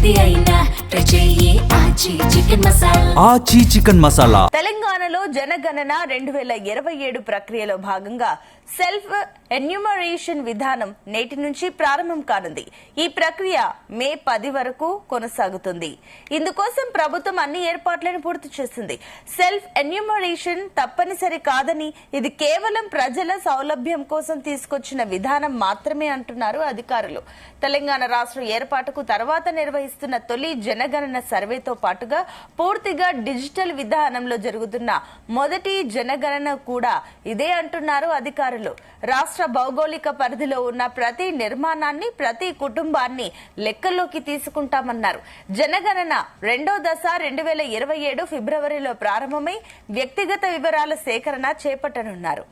ఏది అయినా ట్రై చెయ్యి ఆచి చికెన్ మసాలా. ఆచి చికెన్ మసాలా. తెలంగాణలో జనగణన 2027 ప్రక్రియలో భాగంగా సెల్ఫ్ ఎన్యూమరేషన్ విధానం నేటి నుంచి ప్రారంభం కానుంది. ఈ ప్రక్రియ మే 10 వరకు కొనసాగుతుంది. ఇందుకోసం ప్రభుత్వం అన్ని ఏర్పాట్లను పూర్తి చేసింది. సెల్ఫ్ ఎన్యూమరేషన్ తప్పనిసరి కాదని, ఇది కేవలం ప్రజల సౌలభ్యం కోసం తీసుకొచ్చిన విధానం మాత్రమే అంటున్నారు అధికారులు. తెలంగాణ రాష్ట్ర ఏర్పాటుకు తర్వాత నిర్వహిస్తున్న తొలి జనగణన సర్వేతో పాటుగా పూర్తిగా డిజిటల్ విధానంలో జరుగుతున్న మొదటి జనగణన కూడా ఇదే అంటున్నారు అధికారులు. రాష్ట్ర భౌగోళిక పరిధిలో ఉన్న ప్రతి నిర్మాణాన్ని, ప్రతి కుటుంబాన్ని లెక్కల్లోకి తీసుకుంటామన్నారు. జనగణన రెండో దశ 2027 ఫిబ్రవరిలో ప్రారంభమై వ్యక్తిగత వివరాల సేకరణ చేపట్టనున్నారు.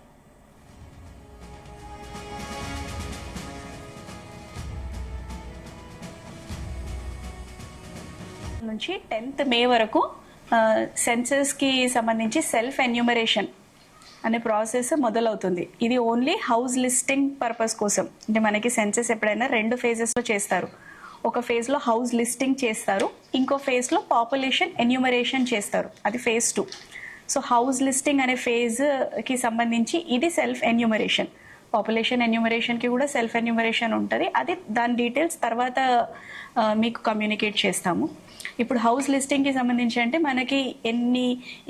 నుంచి 10th మే వరకు సెన్సస్ కి సంబంధించి సెల్ఫ్ ఎన్యూమరేషన్ అనే ప్రాసెస్ మొదలవుతుంది. ఇది ఓన్లీ హౌస్ లిస్టింగ్ పర్పస్ కోసం. అంటే మనకి సెన్సస్ ఎప్పుడైనా 2 ఫేజెస్ లో చేస్తారు. ఒక ఫేజ్ లో హౌస్ లిస్టింగ్ చేస్తారు, ఇంకో ఫేజ్ లో పాపులేషన్ ఎన్యూమరేషన్ చేస్తారు. అది ఫేజ్ 2. సో హౌస్ లిస్టింగ్ అనే ఫేజ్ కి సంబంధించి ఇది సెల్ఫ్ ఎన్యూమరేషన్. పాపులేషన్ ఎన్యూమరేషన్ కి కూడా సెల్ఫ్ ఎన్యూమరేషన్ ఉంటుంది. అది దాని డీటెయిల్స్ తర్వాత మీకు కమ్యూనికేట్ చేస్తాము. ఇప్పుడు హౌస్ లిస్టింగ్ కి సంబంధించి అంటే మనకి ఎన్ని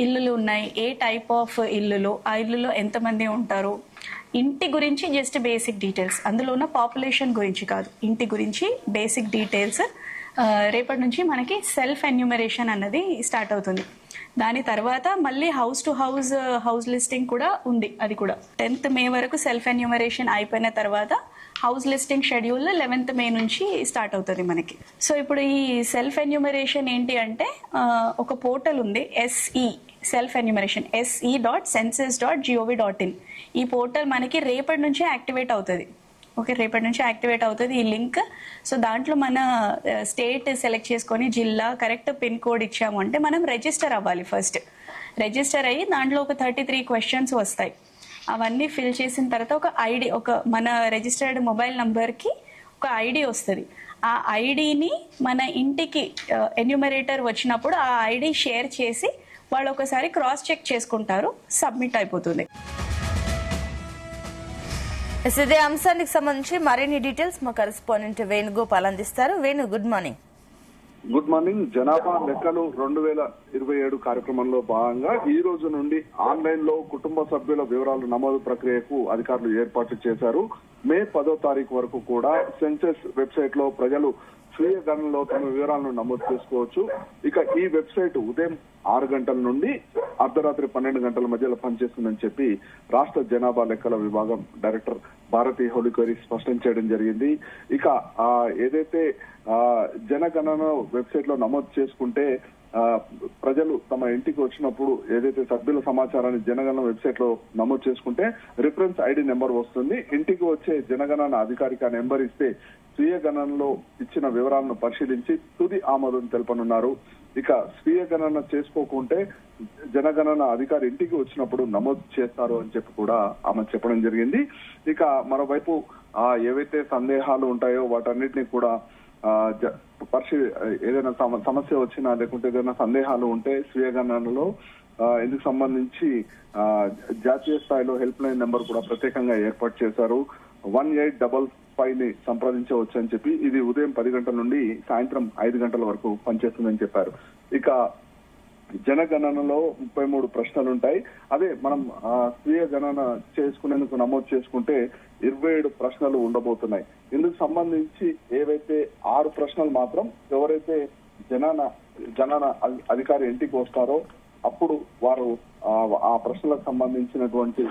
ఇల్లులు ఉన్నాయి, ఏ టైప్ ఆఫ్ ఇల్లులు, ఆ ఇల్లులో ఎంతమంది ఉంటారు, ఇంటి గురించి జస్ట్ బేసిక్ డీటెయిల్స్. అందులో ఉన్న పాపులేషన్ గురించి కాదు, ఇంటి గురించి బేసిక్ డీటెయిల్స్. రేపటి నుంచి మనకి సెల్ఫ్ ఎన్యూమరేషన్ అన్నది స్టార్ట్ అవుతుంది. దాని తర్వాత మళ్ళీ హౌస్ టు హౌస్ లిస్టింగ్ కూడా ఉంది. అది కూడా 10th మే వరకు సెల్ఫ్ ఎన్యూమరేషన్ అయిపోయిన తర్వాత హౌస్ లిస్టింగ్ షెడ్యూల్ 11th మే నుంచి స్టార్ట్ అవుతుంది మనకి. సో ఇప్పుడు ఈ సెల్ఫ్ ఎన్యూమరేషన్ ఏంటి అంటే ఒక పోర్టల్ ఉంది, SE సెల్ఫ్ ఎన్యూమరేషన్ se.census.gov.in. ఈ పోర్టల్ మనకి రేపటి నుంచి యాక్టివేట్ అవుతుంది. ఓకే, రేపటి నుంచి యాక్టివేట్ అవుతుంది ఈ లింక్. సో దాంట్లో మన స్టేట్ సెలెక్ట్ చేసుకొని జిల్లా కరెక్ట్ పిన్ కోడ్ ఇచ్చాము అంటే మనం రిజిస్టర్ అవ్వాలి. ఫస్ట్ రిజిస్టర్ అయ్యి దాంట్లో ఒక 33 క్వశ్చన్స్ వస్తాయి. అవన్నీ ఫిల్ చేసిన తర్వాత ఒక ఐడి, ఒక మన రిజిస్టర్డ్ మొబైల్ నంబర్కి ఒక ఐడి వస్తుంది. ఆ ఐడిని మన ఇంటికి ఎన్యూమరేటర్ వచ్చినప్పుడు ఆ ఐడి షేర్ చేసి వాళ్ళు ఒకసారి క్రాస్ చెక్ చేసుకుంటారు, సబ్మిట్ అయిపోతుంది. ఇదే అంశానికి సంబంధించి మరిన్ని డీటెయిల్స్ మా కరెస్పాండెంట్ వేణుగోపాల్ అందిస్తారు. Venu, good morning. Good morning. జనాభా లెక్కలు 2027 కార్యక్రమంలో భాగంగా ఈ రోజు నుండి ఆన్లైన్ లో కుటుంబ సభ్యుల వివరాలు నమోదు ప్రక్రియకు అధికారులు ఏర్పాట్లు చేశారు. మే 10వ తారీఖు వరకు కూడా సెన్సస్ వెబ్సైట్ లో ప్రజలు స్వీయ గణనలో తమ వివరాలను నమోదు చేసుకోవచ్చు. ఇక ఈ వెబ్సైట్ ఉదయం 6 గంటల నుండి అర్ధరాత్రి 12 గంటల మధ్యలో పనిచేస్తుందని చెప్పి రాష్ట్ర జనాభా లెక్కల విభాగం డైరెక్టర్ భారతి హోలికోరి స్పష్టం చేయడం జరిగింది. ఇక ఏదైతే జనగణన వెబ్సైట్ లో నమోదు చేసుకుంటే ప్రజలు తమ ఇంటికి వచ్చినప్పుడు ఏదైతే సభ్యుల సమాచారాన్ని జనగణన వెబ్సైట్ లో నమోదు చేసుకుంటే రిఫరెన్స్ ఐడి నెంబర్ వస్తుంది. ఇంటికి వచ్చే జనగణన అధికారిక నెంబర్ ఇస్తే స్వీయ గణనలో ఇచ్చిన వివరాలను పరిశీలించి తుది ఆమోదం తెలపనున్నారు. ఇక స్వీయ గణన చేసుకోకుంటే జనగణన అధికారి ఇంటికి వచ్చినప్పుడు నమోదు చేస్తారు అని చెప్పి కూడా ఆమె చెప్పడం జరిగింది. ఇక మరోవైపు ఏవైతే సందేహాలు ఉంటాయో వాటన్నిటిని కూడా ఏదైనా సమస్య వచ్చినా లేకుంటే ఏదైనా సందేహాలు ఉంటే స్వీయ గణనలో ఇందుకు సంబంధించి జాతీయ స్థాయిలో హెల్ప్ లైన్ నెంబర్ కూడా ప్రత్యేకంగా ఏర్పాటు చేశారు. 1855 ని సంప్రదించవచ్చు అని చెప్పి ఇది ఉదయం 10 గంటల నుండి సాయంత్రం 5 గంటల వరకు పనిచేస్తుందని చెప్పారు. ఇక జనగణనలో 33 ప్రశ్నలు ఉంటాయి. అదే మనం స్వీయ గణన చేసుకునేందుకు నమోదు చేసుకుంటే 27 ప్రశ్నలు ఉండబోతున్నాయి. ఇందుకు సంబంధించి ఏవైతే 6 ప్రశ్నలు మాత్రం ఎవరైతే జనన అధికారి ఇంటికి వస్తారో అప్పుడు వారు ఆ ప్రశ్నలకు సంబంధించినటువంటి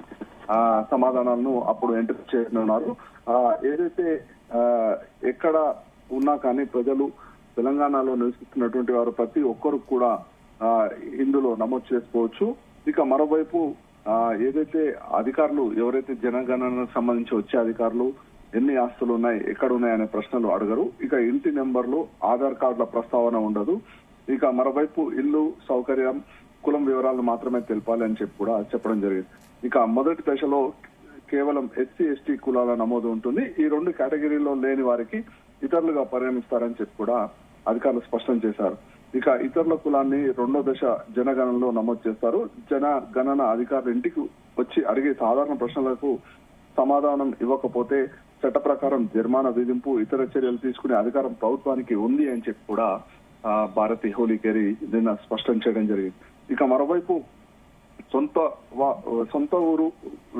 సమాధానాలను అప్పుడు ఎంటర్ చేయనున్నారు. ఏదైతే ఎక్కడ ఉన్నా కానీ ప్రజలు తెలంగాణలో నివసిస్తున్నటువంటి వారు ప్రతి ఒక్కరు కూడా ఇందులో నమోదు చేసుకోవచ్చు. ఇక మరోవైపు ఏదైతే అధికారులు ఎవరైతే జనగణనకు సంబంధించి వచ్చే అధికారులు ఎన్ని ఆస్తులు ఉన్నాయి, ఎక్కడ ఉన్నాయి అనే ప్రశ్నలు అడగరు. ఇక ఇంటి నెంబర్లు, ఆధార్ కార్డుల ప్రస్తావన ఉండదు. ఇక మరోవైపు ఇల్లు, సౌకర్యం, కులం వివరాలను మాత్రమే తెలపాలి అని చెప్పి కూడా చెప్పడం జరిగింది. ఇక మొదటి దశలో కేవలం ఎస్సీ ఎస్టీ కులాల నమోదు ఉంటుంది. ఈ 2 కేటగిరీలో లేని వారికి ఇతరులుగా పరిగణిస్తారని చెప్పి కూడా అధికారులు స్పష్టం చేశారు. ఇక ఇతరుల కులాన్ని రెండో దశ జనగణనలో నమోదు చేస్తారు. జనగణన అధికారులు ఇంటికి వచ్చి అడిగే సాధారణ ప్రశ్నలకు సమాధానం ఇవ్వకపోతే చట్ట ప్రకారం జరిమానా విధింపు, ఇతర చర్యలు తీసుకునే అధికారం ప్రభుత్వానికి ఉంది అని చెప్పి కూడా భారతి హోలీకేరి నిన్న స్పష్టం చేయడం జరిగింది. ఇక మరోవైపు సొంత ఊరు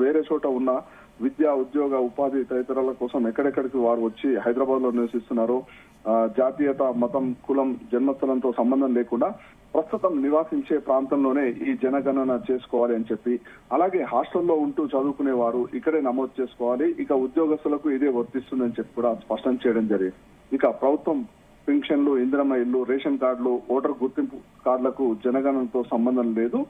వేరే చోట ఉన్న విద్య, ఉద్యోగ, ఉపాధి తదితరాల కోసం ఎక్కడెక్కడికి వారు వచ్చి హైదరాబాద్ లో నివసిస్తున్నారో జాతీయత, మతం, కులం, జన్మస్థలంతో సంబంధం లేకుండా ప్రస్తుతం నివాసించే ప్రాంతంలోనే ఈ జనగణన చేసుకోవాలి అని చెప్పి, అలాగే హాస్టల్లో ఉంటూ చదువుకునే వారు ఇక్కడే నమోదు చేసుకోవాలి. ఇక ఉద్యోగస్తులకు ఇదే వర్తిస్తుందని చెప్పి కూడా స్పష్టం చేయడం జరిగింది. ఇక ప్రభుత్వం పెన్షన్లు, ఇందిరమ్మ ఇల్లు, రేషన్ కార్డులు, ఓటర్ గుర్తింపు కార్డులకు జనగణనతో సంబంధం లేదు.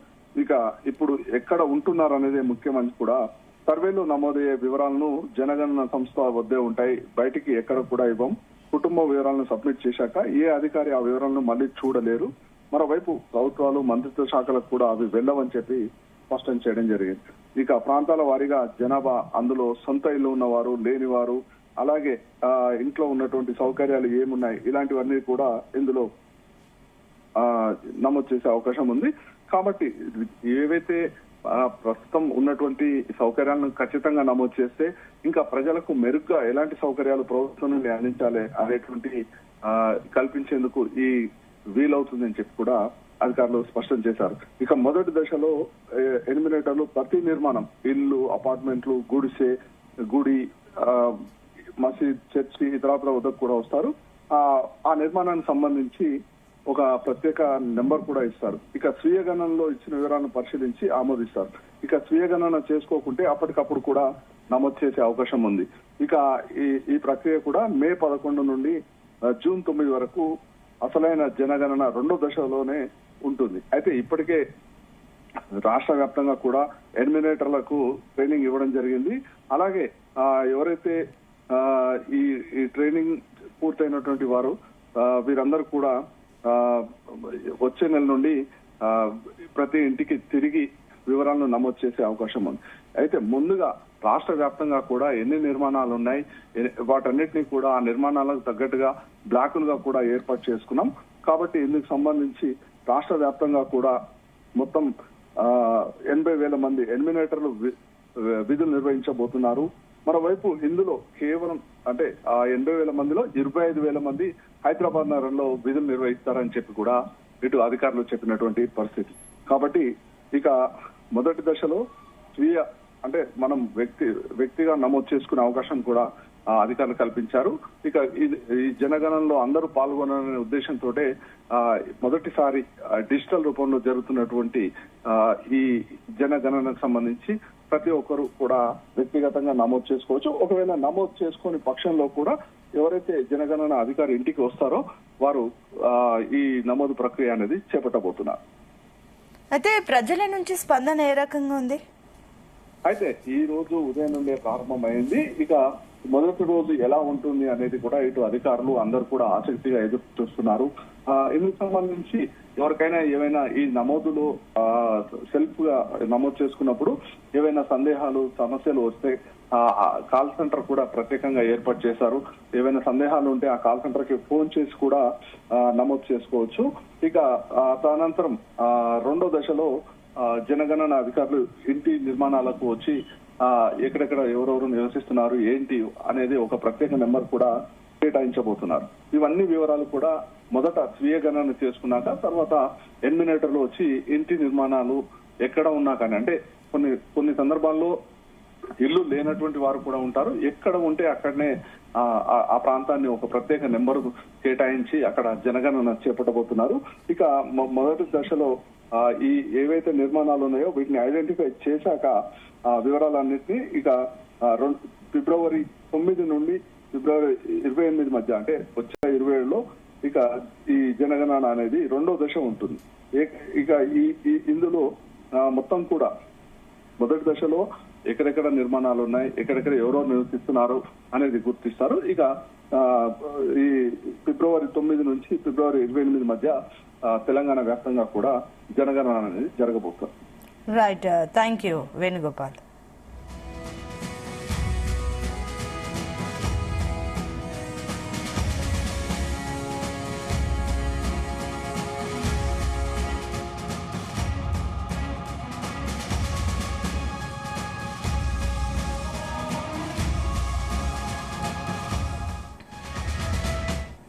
ఇక ఇప్పుడు ఎక్కడ ఉంటున్నారు అనేది ముఖ్యమని కూడా సర్వేలో నమోదయ్యే వివరాలను జనగణన సంస్థ వద్దే ఉంటాయి, బయటికి ఎక్కడ కూడా ఇవ్వం. కుటుంబ వివరాలను సబ్మిట్ చేశాక ఏ అధికారి ఆ వివరాలను మళ్లీ చూడలేరు. మరోవైపు ప్రభుత్వాలు, మంత్రిత్వ శాఖలకు కూడా అవి వెళ్ళవని చెప్పి స్పష్టం చేయడం జరిగింది. ఇక ప్రాంతాల వారీగా జనాభా, అందులో సొంత ఇల్లు ఉన్నవారు, లేనివారు, అలాగే ఇంట్లో ఉన్నటువంటి సౌకర్యాలు ఏమున్నాయి, ఇలాంటివన్నీ కూడా ఇందులో నమోదు చేసే అవకాశం ఉంది. కాబట్టి ఏవైతే ప్రస్తుతం ఉన్నటువంటి సౌకర్యాలను ఖచ్చితంగా నమోదు చేస్తే ఇంకా ప్రజలకు మెరుగ్గా ఎలాంటి సౌకర్యాలు ప్రభుత్వం నుండి అందించాలి అనేటువంటి కల్పించేందుకు ఈ వీలవుతుందని చెప్పి కూడా అధికారులు స్పష్టం చేశారు. ఇక మొదటి దశలో ఎనిమినేటర్లు ప్రతి నిర్మాణం, ఇల్లు, అపార్ట్మెంట్లు, గుడిసె, గుడి, మసీద్, చర్చి, ఇతరత్ర వద్దకు కూడా వస్తారు. ఆ నిర్మాణానికి సంబంధించి ఒక ప్రత్యేక నెంబర్ కూడా ఇస్తారు. ఇక స్వీయ గణనలో ఇచ్చిన వివరాలను పరిశీలించి ఆమోదిస్తారు. ఇక స్వీయ గణన చేసుకోకుంటే అప్పటికప్పుడు కూడా నమోదు చేసే అవకాశం ఉంది. ఇక ఈ ప్రక్రియ కూడా మే 11 నుండి జూన్ 9 వరకు అసలైన జనగణన రెండో దశలోనే ఉంటుంది. అయితే ఇప్పటికే రాష్ట్ర వ్యాప్తంగా కూడా ఎనిమినేటర్లకు ట్రైనింగ్ ఇవ్వడం జరిగింది. అలాగే ఎవరైతే ఈ ట్రైనింగ్ పూర్తయినటువంటి వారు వీరందరూ కూడా వచ్చే నెల నుండి ప్రతి ఇంటికి తిరిగి వివరాలను నమోదు చేసే అవకాశం ఉంది. అయితే ముందుగా రాష్ట్ర వ్యాప్తంగా కూడా ఎన్ని నిర్మాణాలు ఉన్నాయి, వాటన్నిటినీ కూడా ఆ నిర్మాణాలకు తగ్గట్టుగా బ్లాకులుగా కూడా ఏర్పాటు చేసుకున్నాం. కాబట్టి ఇందుకు సంబంధించి రాష్ట్ర వ్యాప్తంగా కూడా మొత్తం 80,000 మంది ఎనిమినేటర్లు విధులు నిర్వహించబోతున్నారు. మరోవైపు ఇందులో కేవలం అంటే ఆ 80,000 మందిలో 25,000 మంది హైదరాబాద్ నగరంలో విధులు నిర్వహిస్తారని చెప్పి కూడా ఇటు అధికారులు చెప్పినటువంటి పరిస్థితి. కాబట్టి ఇక మొదటి దశలో స్వీయ అంటే మనం వ్యక్తిగా నమోదు చేసుకునే అవకాశం కూడా అధికారులు కల్పించారు. ఇక ఈ జనగణనలో అందరూ పాల్గొనాలనే ఉద్దేశంతో మొదటిసారి డిజిటల్ రూపంలో జరుగుతున్నటువంటి ఈ జనగణనకు సంబంధించి ప్రతి ఒక్కరు కూడా వ్యక్తిగతంగా నమోదు చేసుకోవచ్చు. ఒకవేళ నమోదు చేసుకునే పక్షంలో కూడా ఎవరైతే జనగణన అధికారి ఇంటికి వస్తారో వారు ఈ నమోదు ప్రక్రియ అనేది చేపట్టబోతున్నారు. అయితే ప్రజల నుంచి స్పందన ఏ రకంగా ఉంది? అయితే ఈ రోజు ఉదయం నుండే ప్రారంభమైంది. ఇక మొదటి రోజు ఎలా ఉంటుంది అనేది కూడా ఇటు అధికారులు అందరూ కూడా ఆసక్తిగా ఎదురు చూస్తున్నారు. ఇందుకు సంబంధించి ఎవరికైనా ఏవైనా ఈ నమోదులో సెల్ఫ్ గా నమోదు చేసుకున్నప్పుడు ఏవైనా సందేహాలు, సమస్యలు వస్తే కాల్ సెంటర్ కూడా ప్రత్యేకంగా ఏర్పాటు చేశారు. ఏవైనా సందేహాలు ఉంటే ఆ కాల్ సెంటర్ కి ఫోన్ చేసి కూడా నమోదు చేసుకోవచ్చు. ఇక తదనంతరం రెండో దశలో జనగణన అధికారులు ఇంటి నిర్మాణాలకు వచ్చి ఎక్కడెక్కడ ఎవరెవరు నివసిస్తున్నారు ఏంటి అనేది ఒక ప్రత్యేక నెంబర్ కూడా కేటాయించబోతున్నారు. ఇవన్నీ వివరాలు కూడా మొదట స్వీయ గణన చేసుకున్నాక తర్వాత ఎనిమినేటర్లు వచ్చి ఇంటి నిర్మాణాలు ఎక్కడ ఉన్నా కానీ, అంటే కొన్ని సందర్భాల్లో ఇల్లు లేనటువంటి వారు కూడా ఉంటారు. ఎక్కడ ఉంటే అక్కడనే ఆ ప్రాంతాన్ని ఒక ప్రత్యేక నెంబర్ కేటాయించి అక్కడ జనగణన చేపట్టబోతున్నారు. ఇక మొదటి దశలో ఈ ఏవైతే నిర్మాణాలు ఉన్నాయో వీటిని ఐడెంటిఫై చేశాక వివరాలన్నింటినీ ఇక ఫిబ్రవరి 9 నుండి ఫిబ్రవరి 28 మధ్య, అంటే వచ్చే 27లో ఇక ఈ జనగణన అనేది రెండో దశ ఉంటుంది. ఇక ఇందులో మొత్తం కూడా మొదటి దశలో ఎక్కడెక్కడ నిర్మాణాలు ఉన్నాయి, ఎక్కడెక్కడ ఎవరో నివసిస్తున్నారు అనేది గుర్తిస్తారు. ఇక ఈ ఫిబ్రవరి 9 నుంచి ఫిబ్రవరి 28 మధ్య తెలంగాణ వ్యాప్తంగా కూడా జనగణన అనేది జరగబోతుంది. Right, thank you Venugopal.